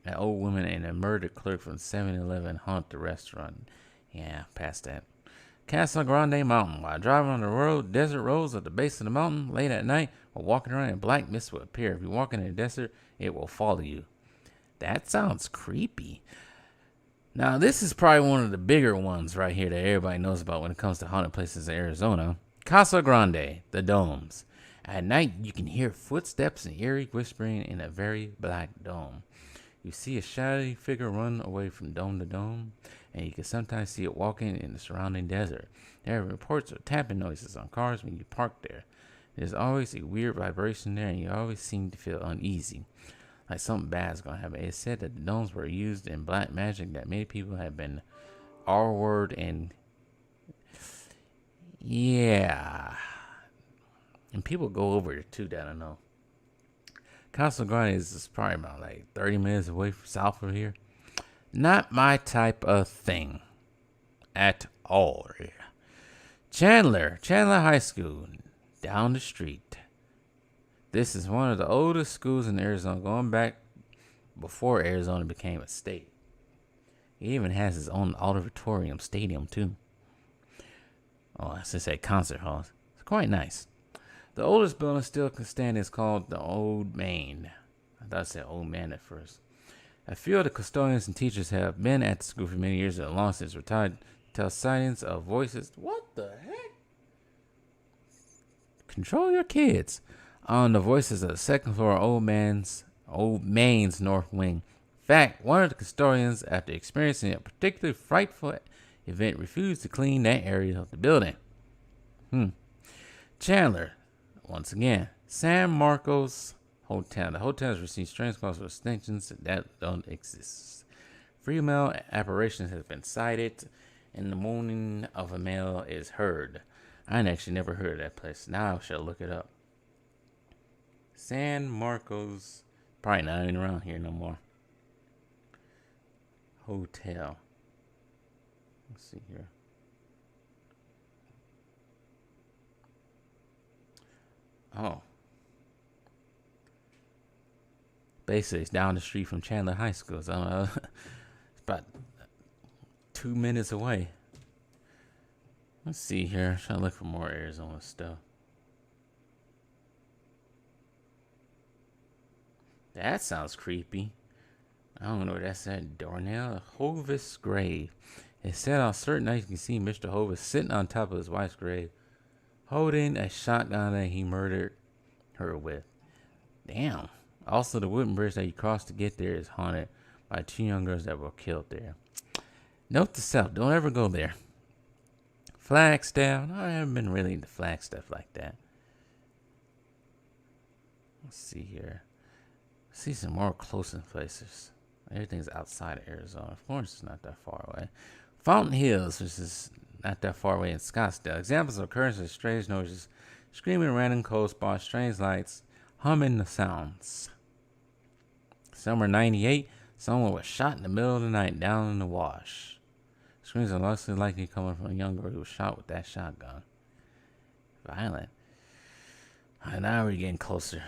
an old woman, and a murdered clerk from 7-Eleven haunt the restaurant. Yeah, past that. Casa Grande Mountain. While driving on the road, desert roads at the base of the mountain late at night, or walking around, a black mist will appear. If you walk in the desert, it will follow you. That sounds creepy. Now, this is probably one of the bigger ones right here that everybody knows about when it comes to haunted places in Arizona. Casa Grande, the domes. At night, you can hear footsteps and eerie whispering in a very black dome. You see a shadowy figure run away from dome to dome, and you can sometimes see it walking in the surrounding desert. There are reports of tapping noises on cars when you park there. There's always a weird vibration there, and you always seem to feel uneasy, like something bad is going to happen. It's said that the domes were used in black magic, that many people have been R-word and yeah. And people go over it too that I know. Casa Grande is probably about like 30 minutes away from south of here. Not my type of thing at all. Chandler High School, down the street. This is one of the oldest schools in Arizona, going back before Arizona became a state. It even has its own auditorium stadium too. Oh, I should say concert hall. It's quite nice. The oldest building still can stand is called the Old Main. I thought it said Old Man at first. A few of the custodians and teachers have been at the school for many years and long since retired. Tell sightings of voices. What the heck? Control your kids. On the voices of the second floor Old Main's north wing. In fact, one of the custodians, after experiencing a particularly frightful event, refused to clean that area of the building. Chandler. Once again, San Marcos Hotel. The hotel has received strange calls for extensions that don't exist. Female apparitions have been sighted, and the moaning of a male is heard. I actually never heard of that place. Now I shall look it up. San Marcos, probably not even around here no more. Hotel. Let's see here. Oh. Basically, it's down the street from Chandler High School. So it's about 2 minutes away. Let's see here. I'm trying to look for more Arizona stuff. That sounds creepy. I don't know where that's at. Darnell Hovis' grave. It said on certain nights you can see Mr. Hovis sitting on top of his wife's grave, holding a shotgun that he murdered her with. Damn. Also, the wooden bridge that you crossed to get there is haunted by 2 young girls that were killed there. Note to self, don't ever go there. Flagstaff. No, I haven't been really into Flagstaff like that. Let's see here. See some more close-in places. Everything's outside of Arizona. Of course, it's not that far away. Fountain Hills, which is not that far away in Scottsdale. Examples of occurrences of strange noises, screaming random cold spots, strange lights, humming the sounds. Summer 98, someone was shot in the middle of the night down in the wash. Screams are likely coming from a young girl who was shot with that shotgun. Violent. And now we're getting closer.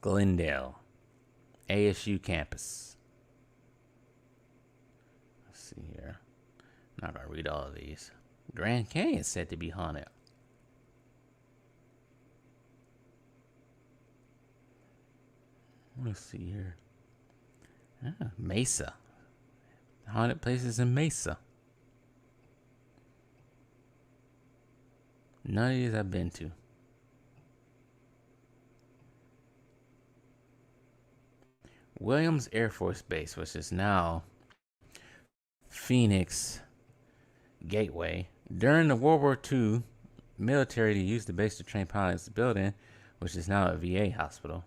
Glendale, ASU campus. Let's see here. I'm not going to read all of these. Grand Canyon is said to be haunted. Let's see here. Mesa. Haunted places in Mesa. None of these I've been to. Williams Air Force Base, which is now Phoenix Gateway. During the World War II, military used the base to train pilots. The building, which is now a VA hospital.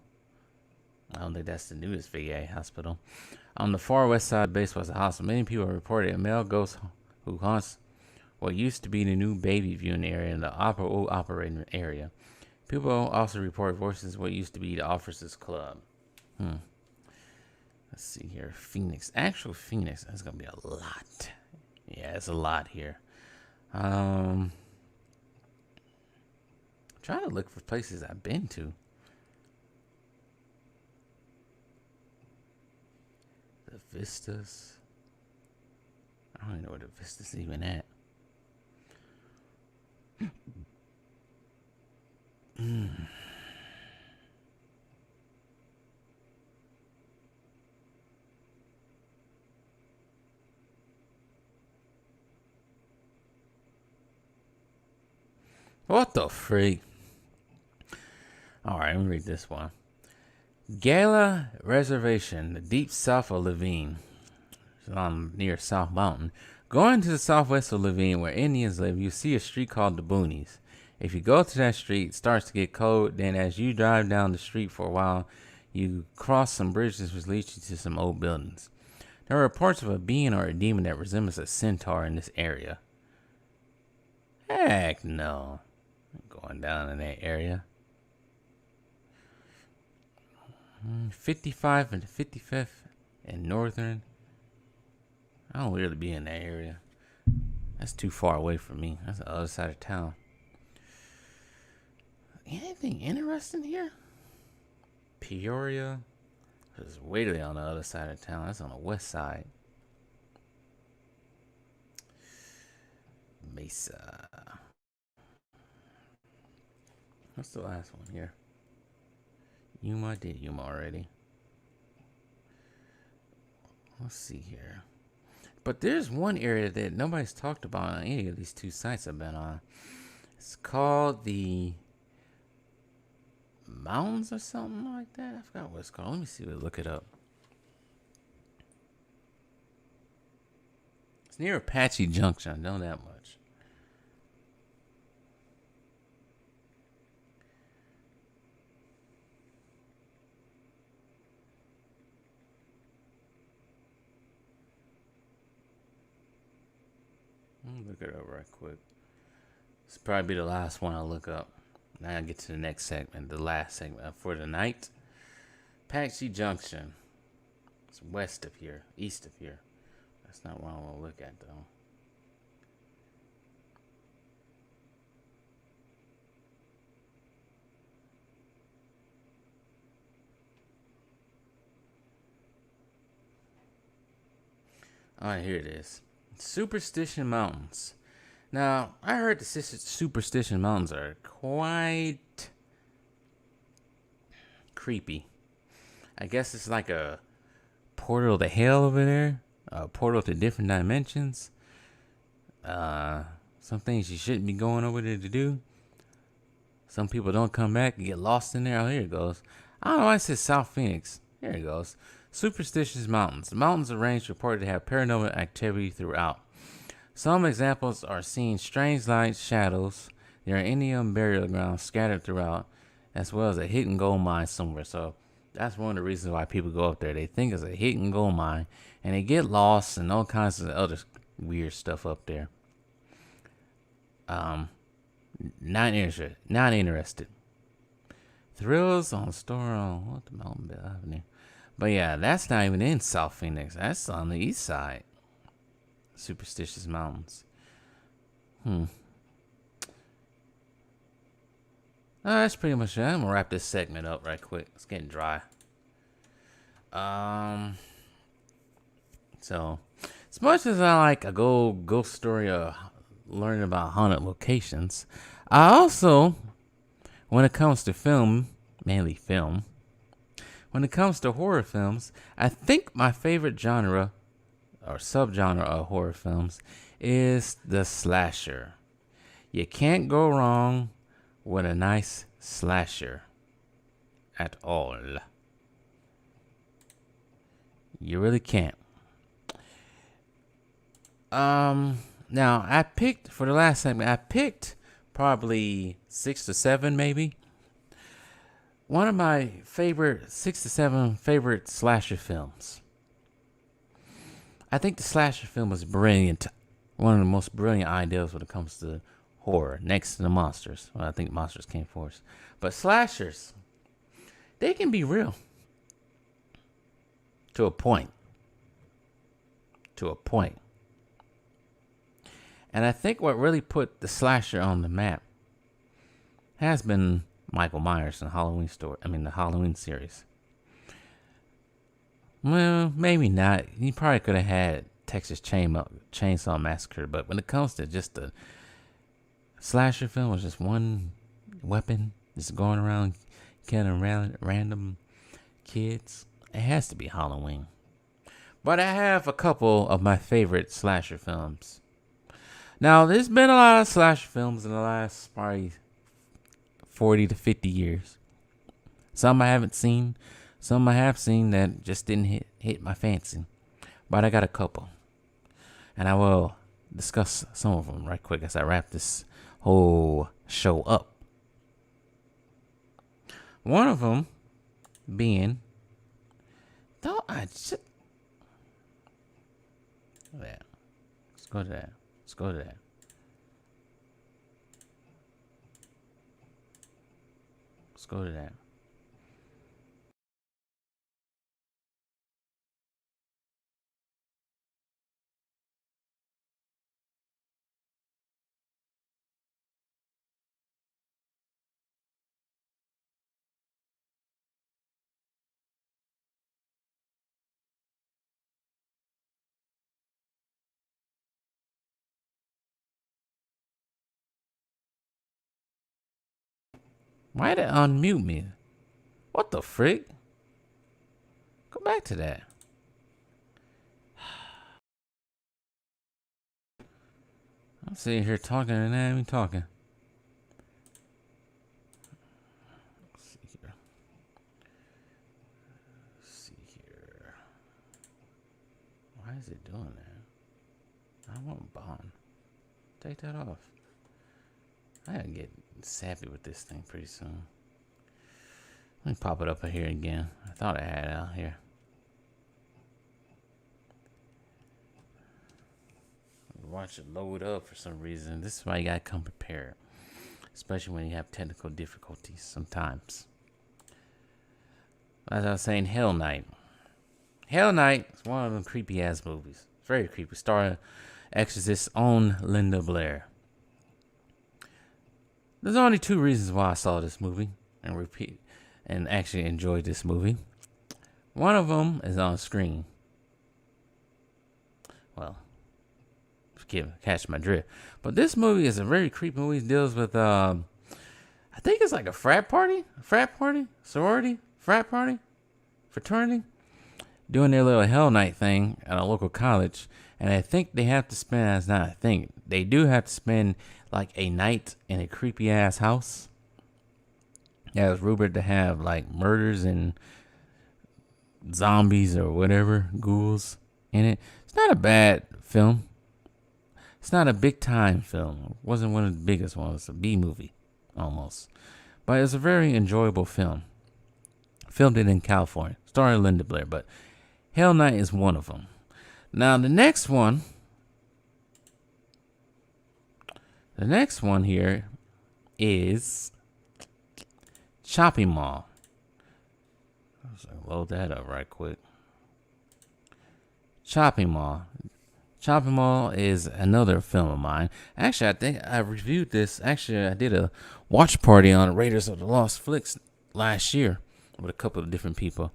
I don't think that's the newest VA hospital. On the far west side of the base was a hospital. Many people reported a male ghost who haunts what used to be the new baby viewing area in the old operating area. People also report voices what used to be the officers' club. Let's see here. Phoenix. Actual Phoenix. That's going to be a lot. Yeah, it's a lot here. Trying to look for places I've been to. The Vistas. I don't even know where the Vistas even at. What the freak? Alright, let me read this one. Gala Reservation, the deep south of Levine. It's on near South Mountain. Going to the southwest of Levine, where Indians live, you see a street called the Boonies. If you go to that street, it starts to get cold. Then as you drive down the street for a while, you cross some bridges which lead you to some old buildings. There are reports of a being or a demon that resembles a centaur in this area. Heck no. I'm going down in that area. 55 and 55th and Northern. I don't really be in that area. That's too far away from me. That's the other side of town. Anything interesting here? Peoria. It's way on the other side of town. That's on the west side. Mesa. What's the last one here? Yuma. I did Yuma already. Let's see here. But there's one area that nobody's talked about on any of these two sites I've been on. It's called the Mountains or something like that. I forgot what it's called. Let me see. Look it up. It's near Apache Junction. I know that much. Look it up right quick. This will probably be the last one I'll look up. Now I get to the next segment, the last segment for the night. Apache Junction. It's west of here, east of here. That's not what I want to look at though. Alright, here it is. Superstition Mountains. Now, I heard the Superstition Mountains are quite creepy. I guess it's like a portal to hell over there. A portal to different dimensions. Some things you shouldn't be going over there to do. Some people don't come back and get lost in there. Oh, here it goes. I don't know why it says South Phoenix. Here it goes. Superstitious Mountains. The mountains are ranged reported to have paranormal activity throughout. Some examples are seeing strange lights, shadows. There are Indian burial grounds scattered throughout, as well as a hidden gold mine somewhere. So that's one of the reasons why people go up there. They think it's a hidden gold mine, and they get lost and all kinds of other weird stuff up there. Not interested. Thrills on store on what the Mountain Bell Avenue. But yeah, that's not even in South Phoenix. That's on the east side. Superstitious Mountains. That's pretty much it. I'm gonna wrap this segment up right quick. It's getting dry. So as much as I like a ghost story or learning about haunted locations, I also, when it comes to film, mainly film, when it comes to horror films, I think my favorite genre or subgenre of horror films is the slasher. You can't go wrong with a nice slasher at all. You really can't. Now I picked for the last segment, I picked probably 6 to 7 maybe. One of my favorite 6 to 7 favorite slasher films. I think the slasher film is brilliant. One of the most brilliant ideas when it comes to horror, next to the monsters. Well, I think monsters came first. But slashers, they can be real. to a point. To a point. And I think what really put the slasher on the map has been Michael Myers in the Halloween series. Well, maybe not. He probably could have had Texas Chainsaw Massacre, but when it comes to just the slasher film with just one weapon, just going around killing random kids, it has to be Halloween. But I have a couple of my favorite slasher films. Now, there's been a lot of slasher films in the last probably 40 to 50 years. Some I haven't seen. Some I have seen that just didn't hit my fancy. But I got a couple. And I will discuss some of them right quick as I wrap this whole show up. One of them being... Yeah. Let's go to that. Why did it unmute me? What the frick? Go back to that. I'm sitting here talking and I ain't even talking. Let's see here. Why is it doing that? I want Bond. Take that off. I gotta get sappy with this thing pretty soon. Let me pop it up here again. I thought I had it out here. Watch it load up for some reason. This is why you gotta come prepared, especially when you have technical difficulties sometimes. As I was saying, Hell Night. Hell Night is one of them creepy ass movies. It's very creepy. Starring Exorcist's own Linda Blair. There's only two reasons why I saw this movie and actually enjoyed this movie. One of them is on screen. Well, catch my drift. But this movie is a very creepy movie. It deals with I think it's like a fraternity, doing their little Hell Night thing at a local college. And I think they have to spend, they do have to spend like a night in a creepy ass house. Yeah, it's rumored to have like murders and zombies or whatever, ghouls in it. It's not a bad film. It's not a big time film. It wasn't one of the biggest ones. It's a B movie almost. But it's a very enjoyable film. Filmed it in California. Starring Linda Blair, but Hell Night is one of them. Now the next one here is Chopping Mall. Let's load that up right quick. Chopping Mall. Chopping Mall is another film of mine. Actually, I think I reviewed this. Actually, I did a watch party on Raiders of the Lost Flicks last year with a couple of different people.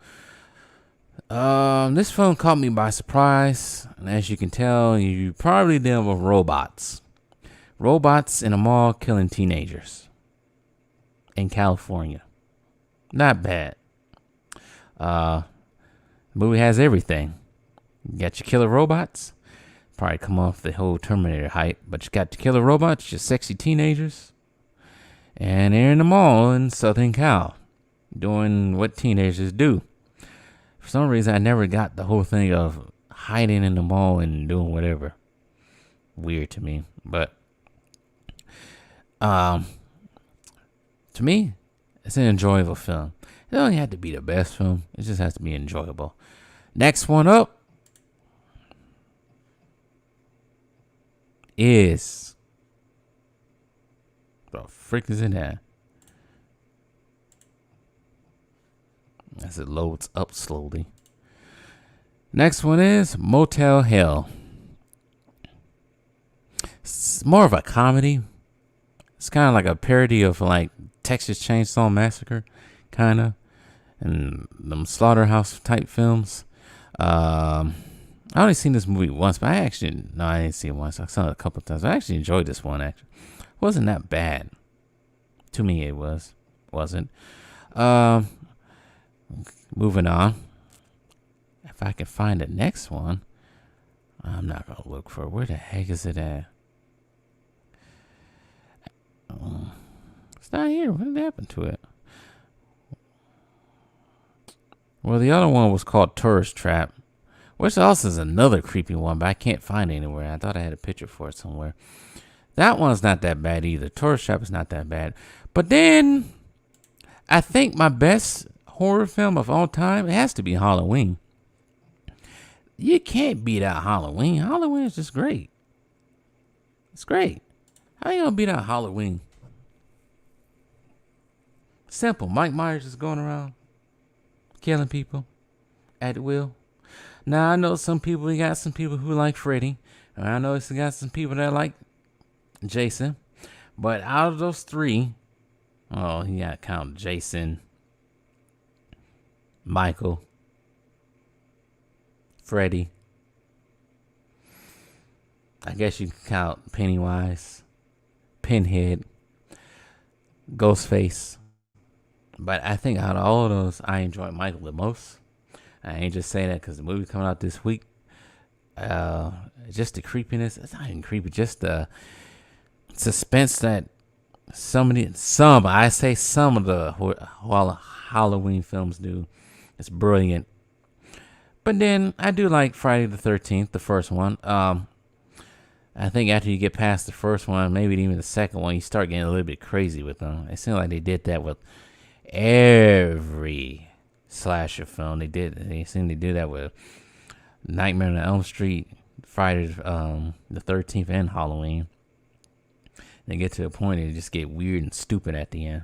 This film caught me by surprise, and as you can tell, you probably deal with robots. Robots in a mall killing teenagers in California. Not bad. The movie has everything. You got your killer robots. Probably come off the whole Terminator hype, but you got your killer robots, your sexy teenagers, and they're in the mall in Southern Cal doing what teenagers do. For some reason, I never got the whole thing of hiding in the mall and doing whatever. Weird to me, but to me, it's an enjoyable film. It don't have to be the best film. It just has to be enjoyable. Next one up is... What the frick is in there? As it loads up slowly. Next one is Motel Hell. It's more of a comedy. It's kind of like a parody of like Texas Chainsaw Massacre, kind of, and them slaughterhouse type films. I only seen this movie once, but I didn't see it once. I saw it a couple of times. I actually enjoyed this one. Actually, it wasn't that bad. To me, it wasn't. Moving on. If I can find the next one, I'm not gonna look for it. Where the heck is it at? It's not here. What did happen to it? Well, the other one was called Tourist Trap, which also is another creepy one, but I can't find it anywhere. I thought I had a picture for it somewhere. That one's not that bad either. Tourist Trap is not that bad. But then, I think my best horror film of all time, it has to be Halloween. You can't beat out Halloween. Halloween is just great. It's great. How you gonna beat out Halloween? Simple. Mike Myers is going around killing people at will. Now I know we got some people who like Freddy. And I know we got some people that like Jason. But out of those three, you got to count Jason, Michael, Freddy. I guess you can count Pennywise, Pinhead, Ghostface. But I think out of all of those, I enjoyed Michael the most. I ain't just saying that because the movie coming out this week. Just the creepiness. It's not even creepy. Just the suspense that some of the Halloween films do. It's brilliant. But then I do like Friday the 13th, the first one. I think after you get past the first one, maybe even the second one, you start getting a little bit crazy with them. It seems like they did that with every slasher film. They seem to do that with Nightmare on Elm Street, Friday the 13th, and Halloween. They get to a point they just get weird and stupid at the end.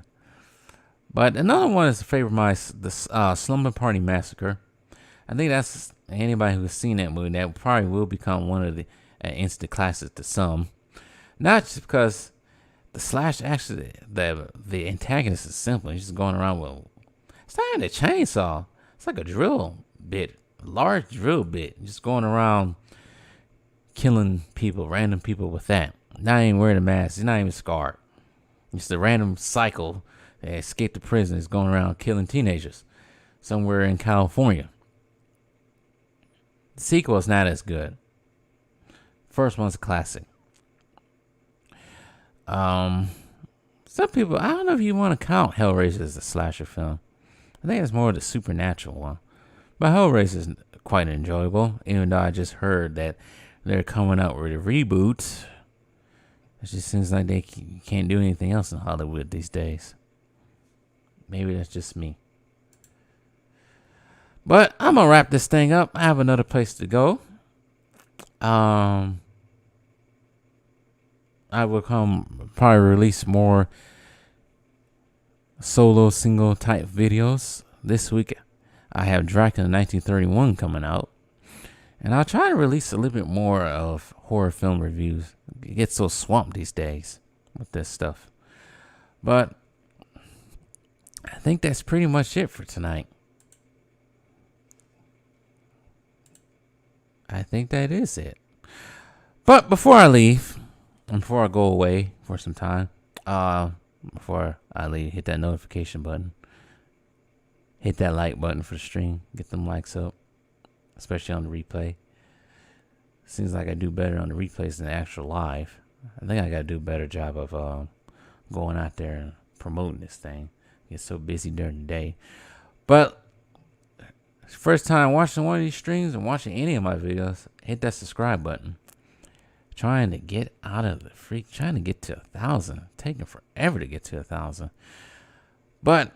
But another one is a favorite of mine, the Slumber Party Massacre. I think that's anybody who's seen that movie, that probably will become one of the instant classics to some. Not just because the antagonist is simple. He's just going around with, it's not even a chainsaw. It's like a drill bit, a large drill bit, just going around killing people, random people with that. Not even wearing a mask. He's not even scarred. Just a random psycho that escaped the prison is going around killing teenagers somewhere in California. The sequel is not as good. First one's a classic. Some people, I don't know if you want to count Hellraiser as a slasher film. I think it's more of the supernatural one. But Hellraiser is quite enjoyable, even though I just heard that they're coming out with a reboot. It just seems like they can't do anything else in Hollywood these days. Maybe that's just me. But I'm going to wrap this thing up. I have another place to go. I will probably release more solo single type videos. This week I have Dracula 1931 coming out. And I'll try to release a little bit more of horror film reviews. It gets so swamped these days with this stuff. But I think that's pretty much it for tonight. I think that is it. But before I leave, and before I go away for some time, before I leave, hit that notification button. Hit that like button for the stream. Get them likes up, especially on the replay. Seems like I do better on the replays than the actual live. I think I got to do a better job of going out there and promoting this thing. Get so busy during the day. But first time watching one of these streams and watching any of my videos, hit that subscribe button. Trying to get out of the trying to get to 1,000. Taking forever to get to 1,000. But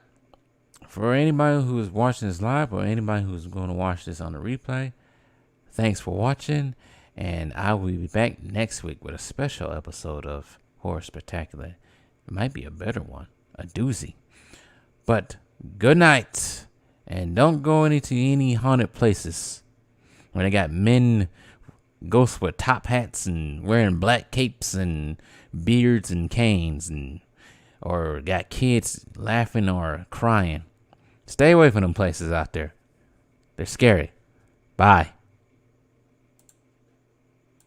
for anybody who's watching this live or anybody who's going to watch this on the replay, thanks for watching. And I will be back next week with a special episode of Horror Spectacular. It might be a better one, a doozy. But good night. And don't go into any haunted places when they got men, ghosts with top hats and wearing black capes and beards and canes, and or got kids laughing or crying. Stay away from them places out there. They're scary. Bye.